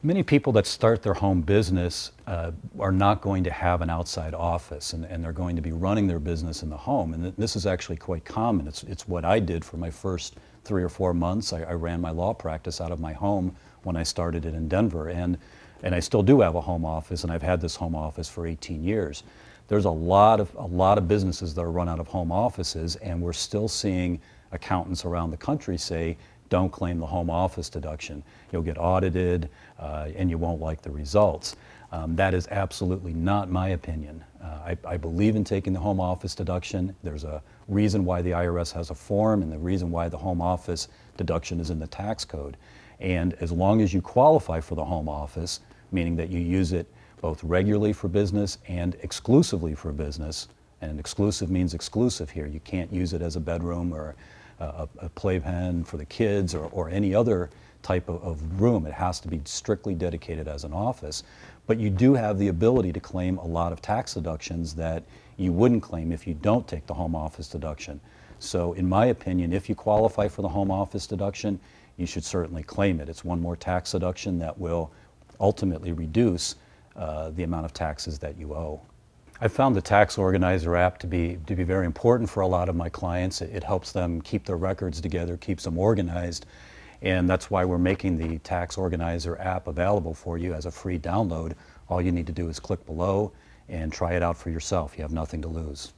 Many people that start their home business are not going to have an outside office, and they're going to be running their business in the home. And this is actually quite common. It's what I did for my first 3 or 4 months. I ran my law practice out of my home when I started it in Denver, and I still do have a home office, and I've had this home office for 18 years. There's a lot of businesses that are run out of home offices, and we're still seeing accountants around the country say, don't claim the home office deduction. You'll get audited and you won't like the results. That is absolutely not my opinion. I believe in taking the home office deduction. There's a reason why the IRS has a form and the reason why the home office deduction is in the tax code. And as long as you qualify for the home office, meaning that you use it both regularly for business and exclusively for business, and exclusive means exclusive here. You can't use it as a bedroom or a playpen for the kids or any other type of room. It has to be strictly dedicated as an office. But you do have the ability to claim a lot of tax deductions that you wouldn't claim if you don't take the home office deduction. So in my opinion, if you qualify for the home office deduction, you should certainly claim it. It's one more tax deduction that will ultimately reduce the amount of taxes that you owe. I found the Tax Organizer app to be very important for a lot of my clients. It helps them keep their records together, keeps them organized, and that's why we're making the Tax Organizer app available for you as a free download. All you need to do is click below and try it out for yourself. You have nothing to lose.